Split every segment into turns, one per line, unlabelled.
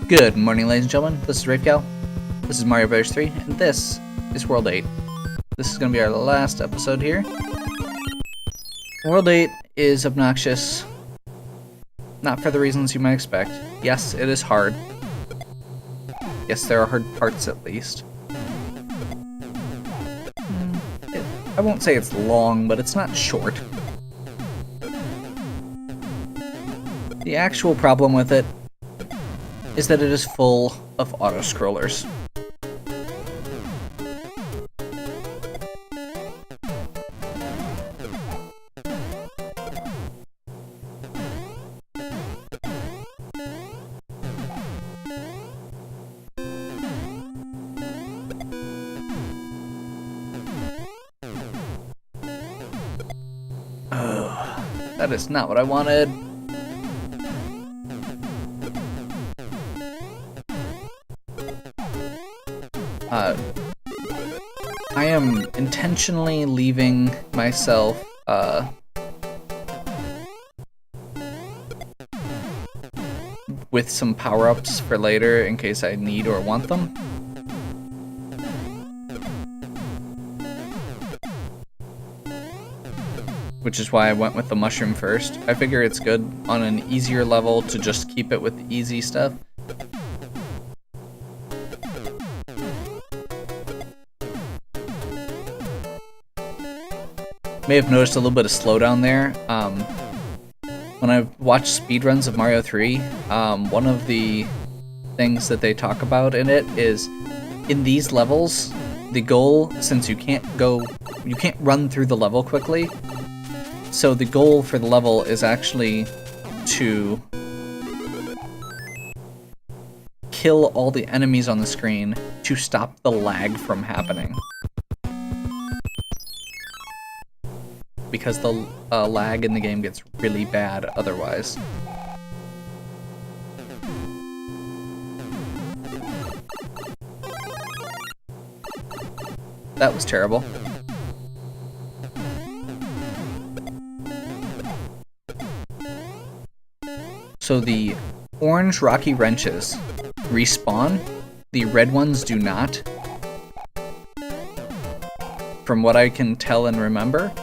Good morning, ladies and gentlemen. This is Rafe Gal. This is Mario Bros. 3, and this is World 8. This is going to be our last episode here. World 8 is obnoxious. Not for the reasons you might expect. Yes, it is hard. Yes, there are hard parts at least. I won't say it's long, but it's not short. The actual problem with it is that it is full of autoscrollers. Oh, that is not what I wanted. I am intentionally leaving myself, with some power-ups for later in case I need or want them. Which is why I went with the mushroom first. I figure it's good on an easier level to just keep it with the easy stuff. May have noticed a little bit of slowdown there. When I watch speedruns of Mario 3, one of the things that they talk about in it is, in these levels, the goal, since you can't run through the level quickly, so the goal for the level is actually to kill all the enemies on the screen to stop the lag from happening. Because the lag in the game gets really bad otherwise. That was terrible. So the orange rocky wrenches respawn, the red ones do not. From what I can tell and remember.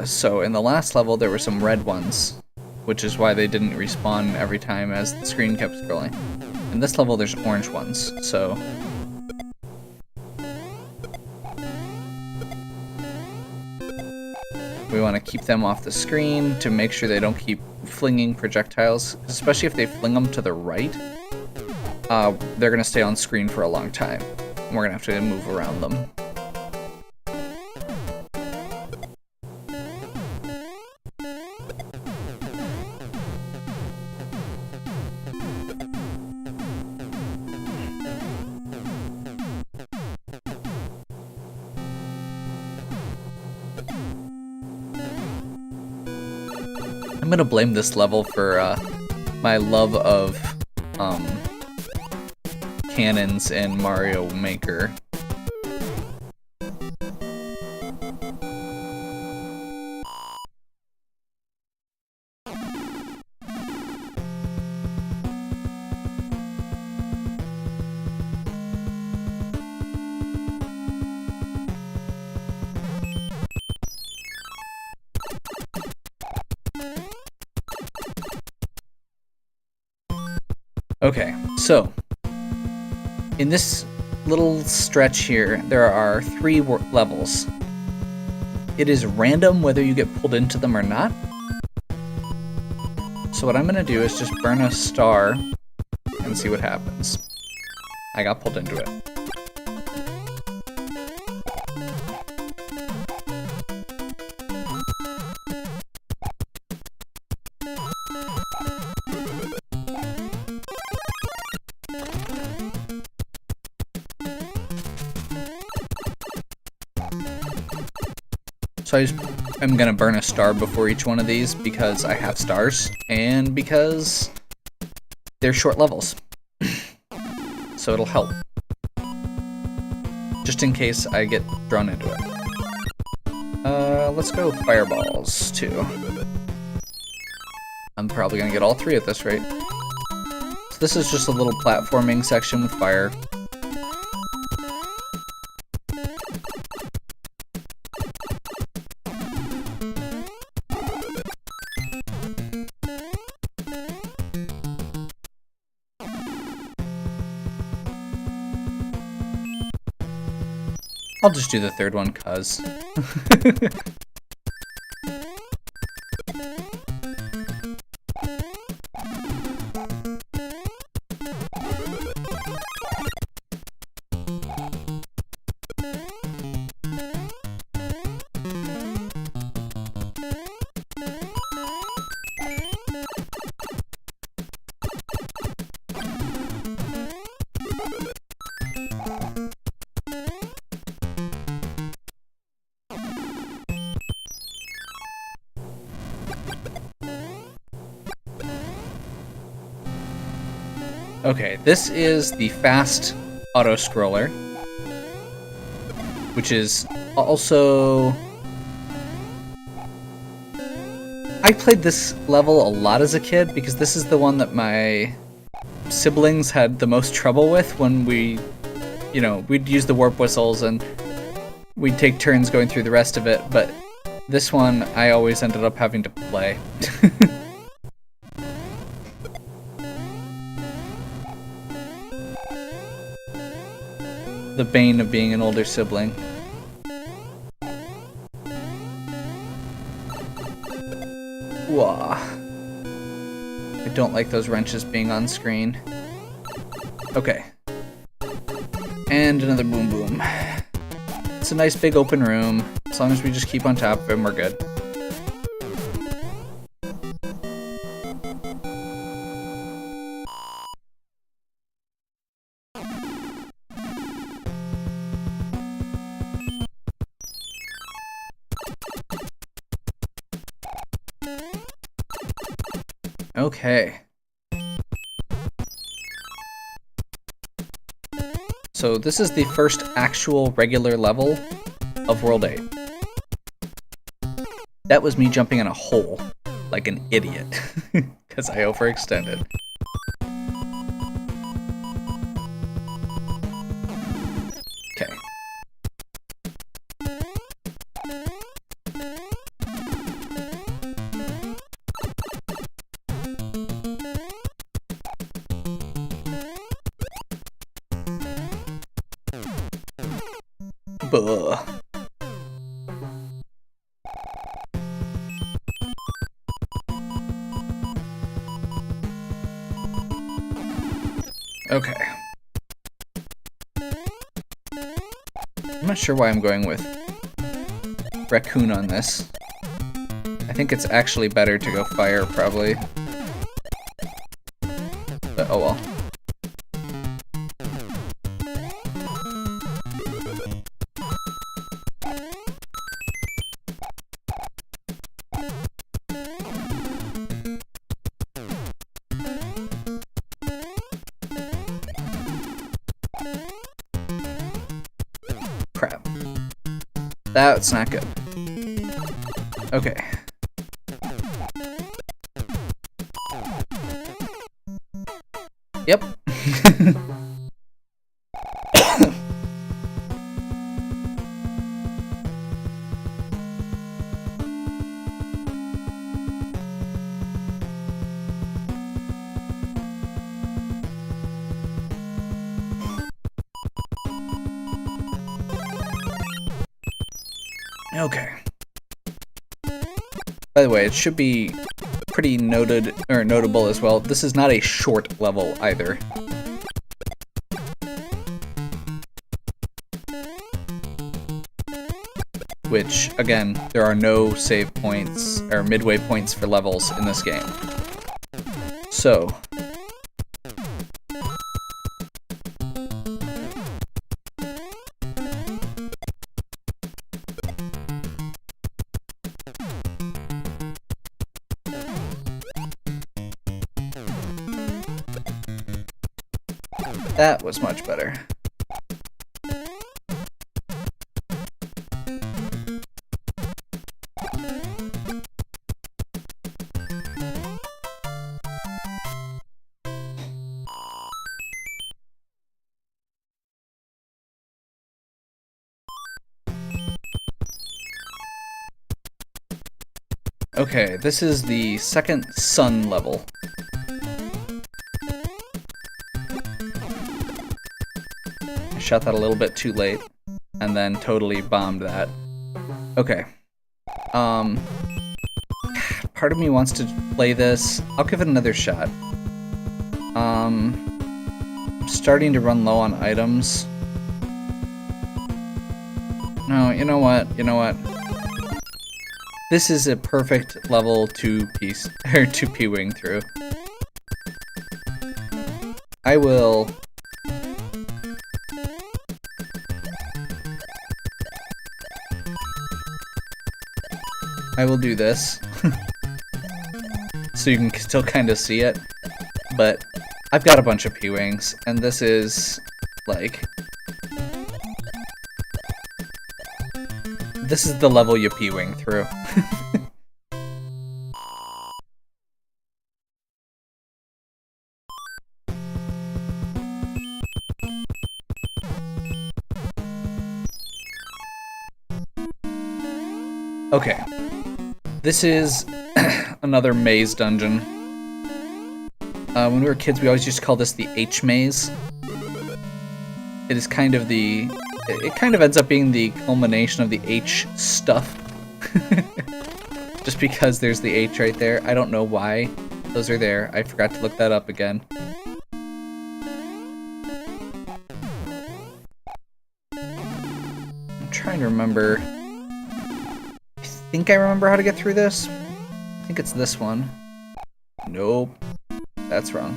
So in the last level there were some red ones, which is why they didn't respawn every time as the screen kept scrolling. In this level there's orange ones, so... we want to keep them off the screen to make sure they don't keep flinging projectiles, especially if they fling them to the right. They're going to stay on screen for a long time. We're going to have to move around them. I'm gonna blame this level for my love of cannons in Mario Maker. Okay, so in this little stretch here, there are 3 levels. It is random whether you get pulled into them or not. So what I'm gonna do is just burn a star and see what happens. I got pulled into it. So I'm gonna burn a star before each one of these because I have stars, and because they're short levels. So it'll help. Just in case I get drawn into it. Let's go fireballs, too. I'm probably gonna get all 3 at this rate. So this is just a little platforming section with fire. I'll just do the third one, cuz. Okay, this is the fast auto-scroller, which is also... I played this level a lot as a kid because this is the one that my siblings had the most trouble with when we, you know, we'd use the warp whistles and we'd take turns going through the rest of it, but this one I always ended up having to play. The bane of being an older sibling. Wah. I don't like those wrenches being on screen. Okay. And another boom boom. It's a nice big open room. As long as we just keep on top of him, we're good. Okay. So this is the first actual regular level of World 8. That was me jumping in a hole like an idiot because I overextended. Okay. Buh. Okay. I'm not sure why I'm going with raccoon on this. I think it's actually better to go fire, probably. But oh well. Crap. That's not good. Okay. Yep. Okay. By the way, it should be pretty noted or notable as well. This is not a short level either. Which, again, there are no save points or midway points for levels in this game. So, that was much better. Okay, this is the second sun level. I shot that a little bit too late, and then totally bombed that. Okay. Part of me wants to play this. I'll give it another shot. I'm starting to run low on items. No, you know what? You know what? This is a perfect level to P-wing through. I will do this. So you can still kind of see it. But I've got a bunch of P-wings, and this is like this is the level you P-wing through. Okay. This is another maze dungeon. When we were kids, we always used to call this the H maze. It is kind of the... It kind of ends up being the culmination of the H stuff. Just because there's the H right there. I don't know why those are there. I forgot to look that up again. I'm trying to remember... I think I remember how to get through this. I think it's this one. Nope. That's wrong.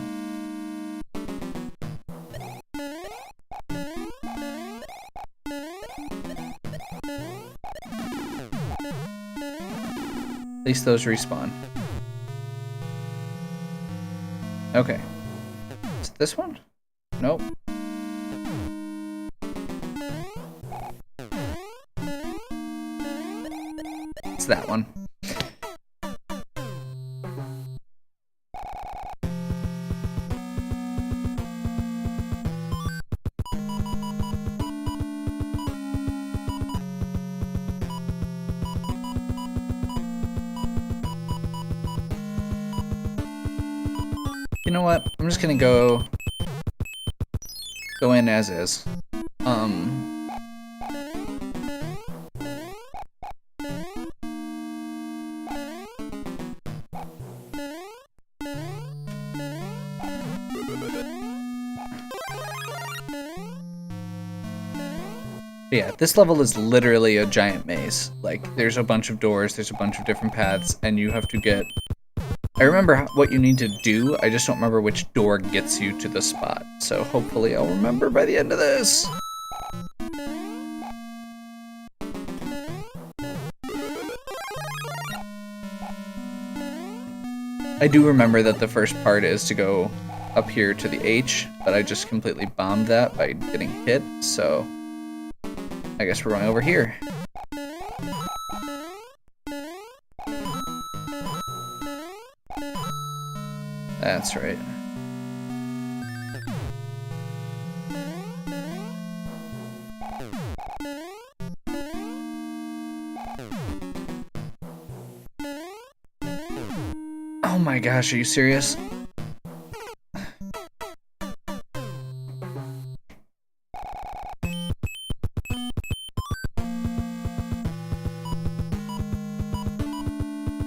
At least those respawn. Okay. Is it this one? Nope. It's that one. You know what? I'm just gonna go in as is. Yeah, this level is literally a giant maze. Like, there's a bunch of doors, there's a bunch of different paths, and you have to get... I remember what you need to do, I just don't remember which door gets you to the spot. So hopefully I'll remember by the end of this. I do remember that the first part is to go up here to the H, but I just completely bombed that by getting hit, so I guess we're going over here. That's right. Oh my gosh, are you serious?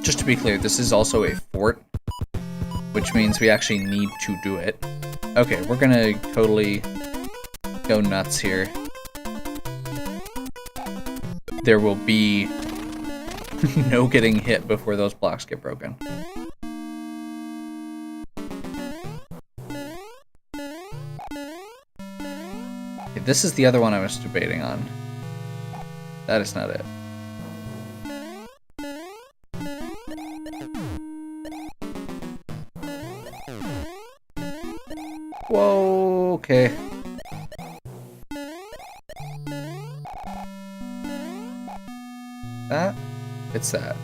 Just to be clear, this is also a fort, which means we actually need to do it. Okay, we're gonna totally go nuts here. There will be no getting hit before those blocks get broken. Okay, this is the other one I was debating on. That is not it. Whoa, okay. That? It's that.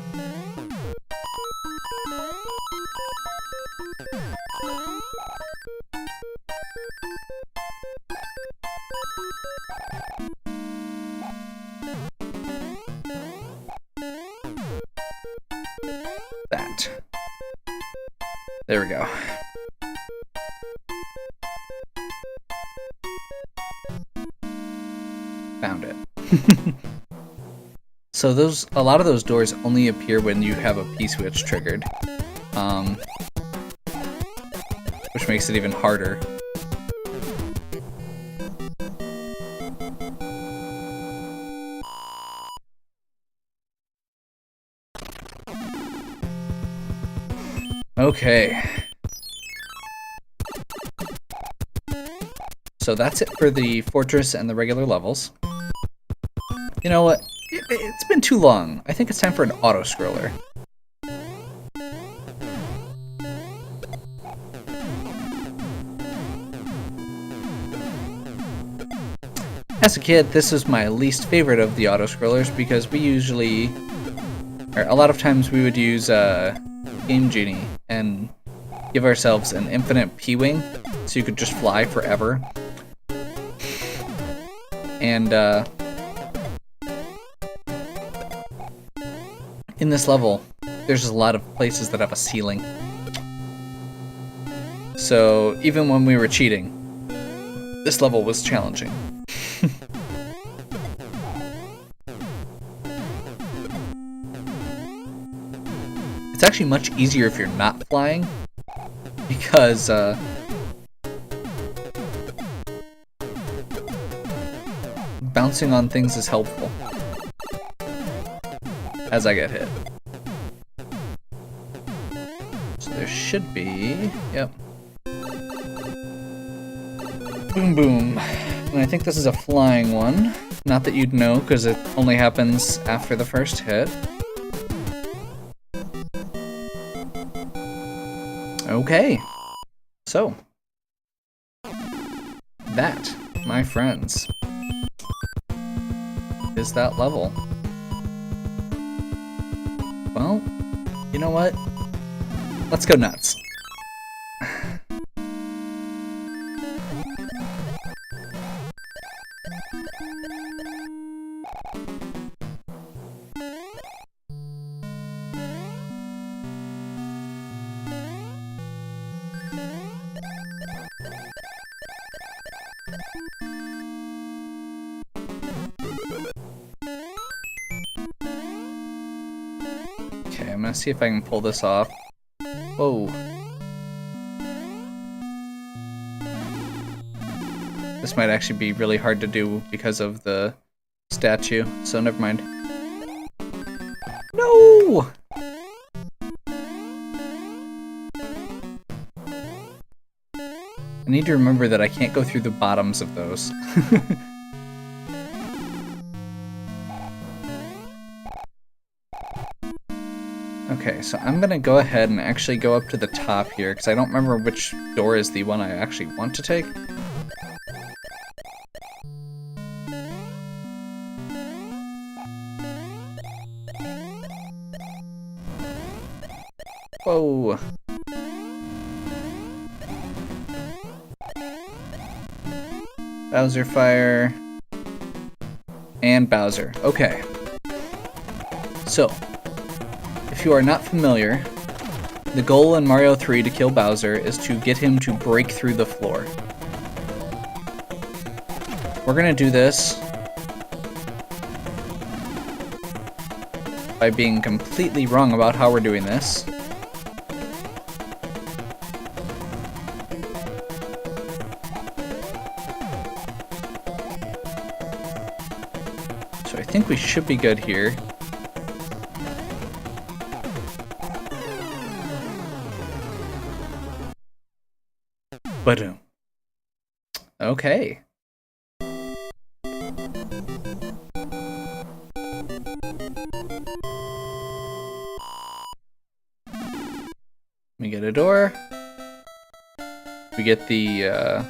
There we go. Found it. So a lot of those doors only appear when you have a P-switch triggered. Which makes it even harder. Okay. So that's it for the fortress and the regular levels. You know what? It's been too long. I think it's time for an autoscroller. As a kid, this was my least favorite of the autoscrollers because we usually, or a lot of times we would use Game Genie and give ourselves an infinite P-wing so you could just fly forever. And in this level, there's just a lot of places that have a ceiling. So even when we were cheating, this level was challenging. It's actually much easier if you're not flying, because bouncing on things is helpful as I get hit. So there should be, yep. Boom boom. And I think this is a flying one. Not that you'd know, because it only happens after the first hit. Okay. So, that, my friends, is that level. Well, you know what? Let's go nuts. Okay, I'm gonna see if I can pull this off. Whoa. This might actually be really hard to do because of the statue, so never mind. No! I need to remember that I can't go through the bottoms of those. Okay, so I'm gonna go ahead and actually go up to the top here, because I don't remember which door is the one I actually want to take. Whoa! Bowser Fire. And Bowser. Okay. So, if you are not familiar, the goal in Mario 3 to kill Bowser is to get him to break through the floor. We're gonna do this by being completely wrong about how we're doing this. So I think we should be good here. Ba-doom. Okay. We get a door. We get the,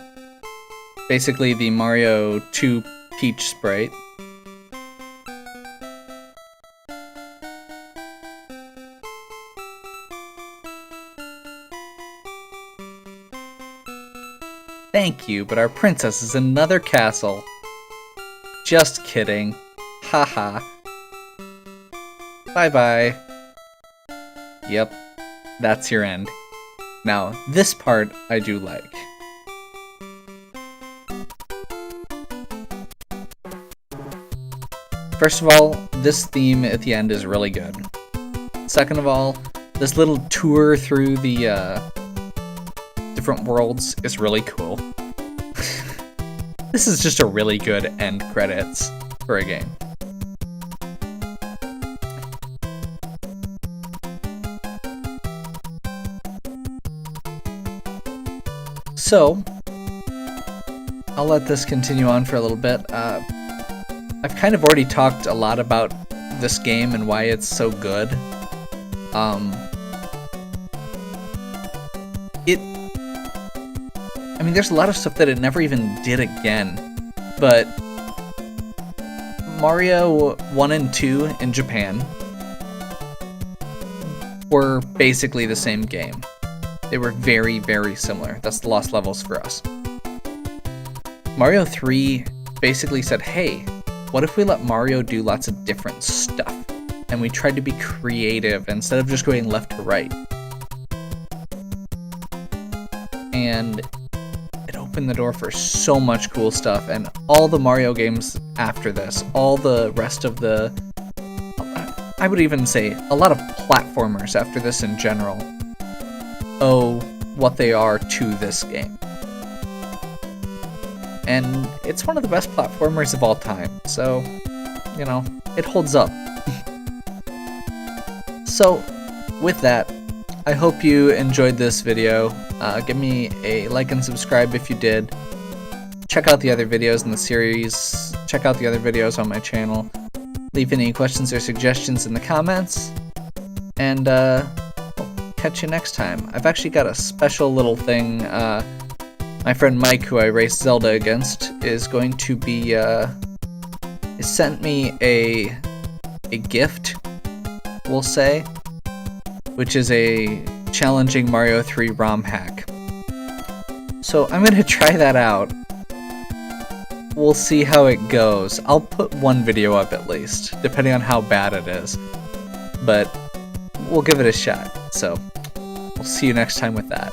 basically the Mario 2 Peach sprite. Thank you, but our princess is another castle. Just kidding. Haha. Bye-bye. Yep, that's your end. Now, this part I do like. First of all, this theme at the end is really good. Second of all, this little tour through the different worlds is really cool. This is just a really good end credits for a game. So, I'll let this continue on for a little bit. I've kind of already talked a lot about this game and why it's so good. I mean, there's a lot of stuff that it never even did again, but Mario 1 and 2 in Japan were basically the same game. They were very, very similar. That's the Lost Levels for us. Mario 3 basically said, hey, what if we let Mario do lots of different stuff? And we tried to be creative instead of just going left to right. And it opened the door for so much cool stuff, and all the Mario games after this, all the rest of the, I would even say a lot of platformers after this in general, owe what they are to this game. And it's one of the best platformers of all time, so, you know, it holds up. So, with that, I hope you enjoyed this video. Give me a like and subscribe if you did. Check out the other videos in the series. Check out the other videos on my channel. Leave any questions or suggestions in the comments. And I'll catch you next time. I've actually got a special little thing. My friend Mike, who I raced Zelda against, is going to be sent me a gift, we'll say, which is a challenging Mario 3 ROM hack. So I'm gonna try that out. We'll see how it goes. I'll put one video up at least, depending on how bad it is. But we'll give it a shot. So we'll see you next time with that.